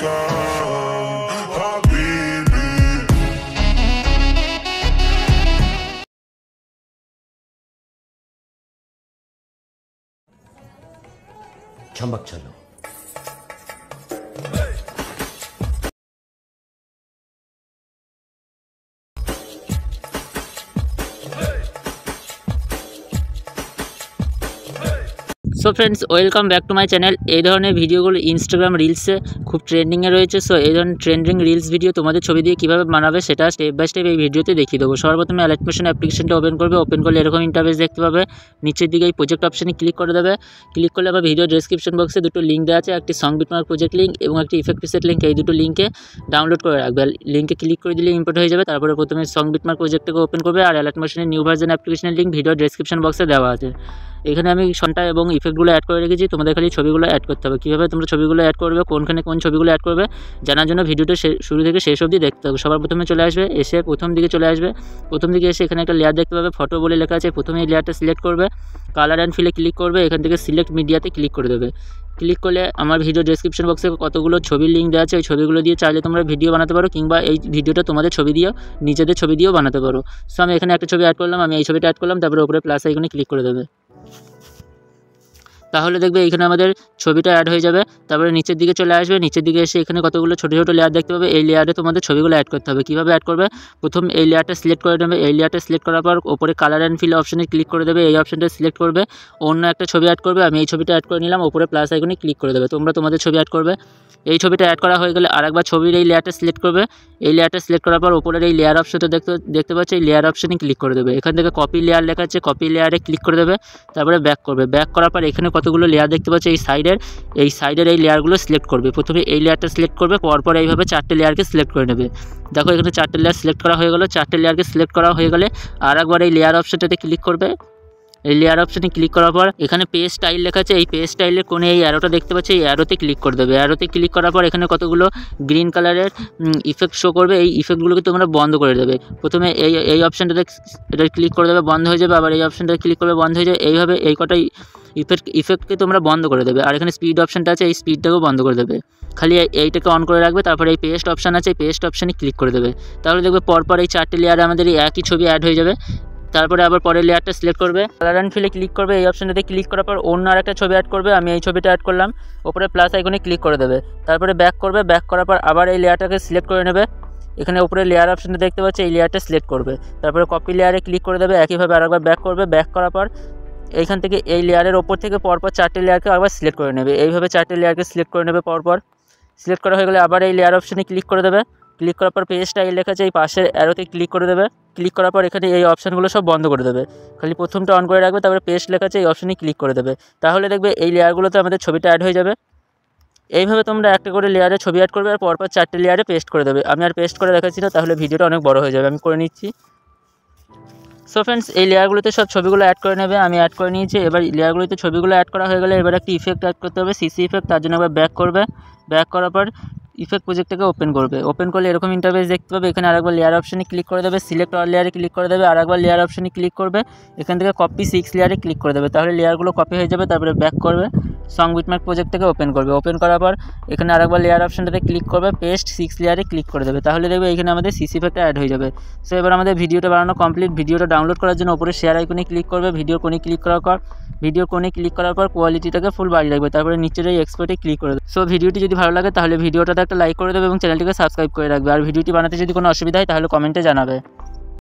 चमक चलो। So friends, welcome back to my channel. এই ধরনের ভিডিওগুলো ইনস্টাগ্রাম রিলসে খুব ট্রেন্ডিংয়ে রয়েছে। সো এই ধরনের ট্রেন্ডিং রিলস ভিডিও তোমাদের ছবি দিয়ে কীভাবে বানাবে সেটা স্টেপ বাই স্টেপ এই ভিডিওতে দেখিয়ে দেবো। সর্বপ্রথমে অ্যালাইটমোশন অ্যাপ্লিকেশনটা ওপেন করবে। ওপেন করলে এরকম ইন্টারফেস দেখতে পাবে। নিচের দিকে এই প্রজেক্ট অপশানে ক্লিক করে দেবে। ক্লিক করলে আবার ভিডিও ডেসক্রিপশন বক্সে দুটো লিঙ্ক দেওয়া আছে, একটি সং বিটমার্ক প্রজেক্ট লিঙ্ক এবং একটি ইফেক্ট প্রিসেট লিঙ্ক। এই দুটো লিঙ্কে ডাউনলোড করে রাখবে। লিঙ্কে ক্লিক করে দিলে ইম্পোর্ট হয়ে যাবে। তারপরে প্রথমে সং বিটমার্ক প্রজেক্টটাকে ওপেন করবে। আর অ্যালাইটমোশনের নিউ ভার্জন অ্যাপ্লিকেশনের লিঙ্ক ভিডিও ডেসক্রিপশন বক্সে দেওয়া আছে। এখানে আমি সনটা এবং ইফেক্টগুলো অ্যাড করে রেখেছি। তোমাদের খালি ছবিগুলো অ্যাড করতে হবে। কীভাবে তোমরা ছবিগুলো অ্যাড করবে, কোনখানে কোন ছবিগুলো অ্যাড করবে জানার জন্য ভিডিওটা শুরু থেকে শেষ অবধি দেখতে হবে। সবার প্রথমে চলে আসবে, এসে প্রথম দিকে চলে আসবে। প্রথম দিকে এসে এখানে একটা লেয়ার দেখতে পাবে, ফটো বলে লেখা আছে। প্রথমে এই লেয়ারটা সিলেক্ট করবে, কালার অ্যান্ড ফিলে ক্লিক করবে। এখান থেকে সিলেক্ট মিডিয়াতে ক্লিক করে দেবে। ক্লিক করলে আমার ভিডিও ডেসক্রিপশন বক্সে কতগুলো ছবির লিঙ্ক দেওয়া আছে। ওই ছবিগুলো দিয়ে চাইলে তোমরা ভিডিও বানাতে পারো, কিংবা এই ভিডিওটা তোমাদের ছবি দিয়েও নিজেদের ছবি দিয়েও বানাতে পারো। সো আমি এখানে একটা ছবি অ্যাড করলাম, আমি এই ছবিটা অ্যাড করলাম। তারপরে উপরে প্লাস আইকনে ক্লিক করে দেবে। তাহলে দেখবে এখানে আমাদের ছবিটা অ্যাড হয়ে যাবে। তারপরে নিচের দিকে চলে আসবে। নিচের দিকে এসে এখানে কতগুলো ছোটো ছোটো লেয়ার দেখতে পাবে। এই লেয়ারে তোমাদের ছবিগুলো অ্যাড করতে হবে। কীভাবে অ্যাড করবে, প্রথম এই লেয়ারটা সিলেক্ট করে নেবে। এই লেয়ারটা সিলেক্ট করার পর ওপরে কালার অ্যান্ড ফিল অপশানে ক্লিক করে দেবে। এই অপশানটা সিলেক্ট করবে, অন্য একটা ছবি অ্যাড করবে। আমি এই ছবিটা অ্যাড করে নিলাম। ওপরে প্লাস আইকনে ক্লিক করে দেবে। তোমরা তোমাদের ছবি অ্যাড করবে। এই ছবিটা অ্যাড করা হয়ে গেলে আরেকবার ছবির এই লেয়ারটা সিলেক্ট করবে। এই লেয়ারটা সিলেক্ট করার পর ওপরের এই লেয়ার অপশানটা দেখতে পাচ্ছ, এই লেয়ার অপশানে ক্লিক করে দেবে। এখান থেকে কপি লেয়ার লেখা আছে, কপি লেয়ারে ক্লিক করে দেবে। তারপরে ব্যাক করবে। ব্যাক করার পর এখানে কতগুলো লেয়ার দেখতে পাচ্ছ, এই সাইডের এই লেয়ারগুলো সিলেক্ট করবে। প্রথমে এই লেয়ারটা সিলেক্ট করবে, পরপর এইভাবে 4টে লেয়ারকে সিলেক্ট করে নেবে। দেখো এখানে 4টে লেয়ার সিলেক্ট করা হয়ে গেল। 4টে লেয়ারকে সিলেক্ট করা হয়ে গেলে আরেকবার এই লেয়ার অপশানটাতে ক্লিক করবে। এই লেয়ার অপশানে ক্লিক করার পর এখানে পেজ স্টাইল লেখা আছে। এই পেজ স্টাইলের কোণে এই অ্যারোটা দেখতে পাচ্ছি, এই অ্যারোতে ক্লিক করে দেবে। অ্যারোতে ক্লিক করার পর এখানে কতগুলো গ্রিন কালারের ইফেক্ট শো করবে। এই ইফেক্টগুলোকে তোমরা বন্ধ করে দেবে। প্রথমে এই অপশানটাতে এটা ক্লিক করে দেবে, বন্ধ হয়ে যাবে। আবার এই অপশানটাতে ক্লিক করবে, বন্ধ হয়ে যাবে। এইভাবে এই কটাই ইফেক্টকে তোমরা বন্ধ করে দেবে। আর এখানে স্পিড অপশানটা আছে, এই স্পিডটাকেও বন্ধ করে দেবে। খালি এইটাকে অন করে রাখবে। তারপরে এই পেস্ট অপশান আছে, এই পেস্ট অপশানে ক্লিক করে দেবে। তাহলে দেখবে পরপর এই 4টে লেয়ারে আমাদের এই একই ছবি অ্যাড হয়ে যাবে। তারপরে আবার পরের লেয়ারটা সিলেক্ট করবে, কালার অ্যান্ড ফিলে ক্লিক করবে। এই অপশানটাতে ক্লিক করার পর অন্য আরেকটা ছবি অ্যাড করবে। আমি এই ছবিটা অ্যাড করলাম। ওপরে প্লাস আইকনে ক্লিক করে দেবে। তারপরে ব্যাক করবে। ব্যাক করার পর আবার এই লেয়ারটাকে সিলেক্ট করে নেবে। এখানে উপরে লেয়ার অপশানটা দেখতে পাচ্ছি, এই লেয়ারটা সিলেক্ট করবে। তারপরে কপি লেয়ারে ক্লিক করে দেবে। একইভাবে আরেকবার ব্যাক করবে। ব্যাক করার পর এইখান থেকে এই লেয়ারের ওপর থেকে পরপর 4টে লেয়ারকে আবার সিলেক্ট করে নেবে। এইভাবে 4টে লেয়ারকে সিলেক্ট করে নেবে পরপর। সিলেক্ট করা হয়ে গেলে আবার এই লেয়ার অপশানে ক্লিক করে দেবে। ক্লিক করার পর পেজটা এই লেখা আছে, এই পাশের অ্যারোতে ক্লিক করে দেবে। ক্লিক করার পর এখানে এই অপশানগুলো সব বন্ধ করে দেবে। খালি প্রথমটা অন করে রাখবে। তারপরে পেস্ট লেখা আছে, এই অপশানে ক্লিক করে দেবে। তাহলে দেখবে এই লেয়ারগুলোতে আমাদের ছবিটা অ্যাড হয়ে যাবে। এইভাবে তোমরা একটা করে লেয়ারে ছবি অ্যাড করবে আর পরপর 4টে লেয়ারে পেস্ট করে দেবে। আমি আর পেস্ট করে দেখাচ্ছি না, তাহলে ভিডিওটা অনেক বড় হয়ে যাবে। আমি করে নিচ্ছি। সো ফ্রেন্ডস, এই লেয়ারগুলোতে সব ছবিগুলো অ্যাড করে নেবে। আমি অ্যাড করে নিয়েছি। এবার লেয়ারগুলোতে ছবিগুলো অ্যাড করা হয়ে গেলে এবার একটি ইফেক্ট অ্যাড করতে হবে, সিসি ইফেক্ট। তার জন্য একবার ব্যাক করবে। ব্যাক করার পর ইফেক্ট প্রজেক্টটাকে ওপেন করবে। ওপেন করলে এরকম ইন্টারফেস দেখতে পাবে। এখানে আরেকবার লেয়ার অপশানে ক্লিক করে দেবে, সিলেক্ট অল লেয়ারে ক্লিক করে দেবে। আরেকবার লেয়ার অপশানে ক্লিক করবে। এখান থেকে কপি 6 লেয়ারে ক্লিক করে দেবে। তাহলে লেয়ারগুলো কপি হয়ে যাবে। তারপরে ব্যাক করবে, সং বিটমার্ক প্রজেক্টটাকে ওপেন করবে। ওপেন করার পর এখানে আরেকবার লেয়ার অপশানটাতে ক্লিক করবে, পেস্ট 6 লেয়ারে ক্লিক করে দেবে। তাহলে দেখবে এখানে আমাদের সিসি ইফেক্টটা অ্যাড হয়ে যাবে। সো এবার আমাদের ভিডিওটা বানানো কমপ্লিট। ভিডিওটা ডাউনলোড করার জন্য উপরে শেয়ার আইকনে ক্লিক করবে। ভিডিওর কোণে ক্লিক করার পর কোয়ালিটিটাকে ফুল বাড়িয়ে রাখবে। তারপরে নিচের এই এক্সপোর্টে ক্লিক করে দেবে। সো ভিডিওটি যদি ভালো লাগে তাহলে ভিডিওটাতে একটা লাইক করে দেবে এবং চ্যানেলটিকে সাবস্ক্রাইব করে রাখবে। আর ভিডিওটি বানাতে যদি কোনো অসুবিধা হয় তাহলে কমেন্টে জানাবে।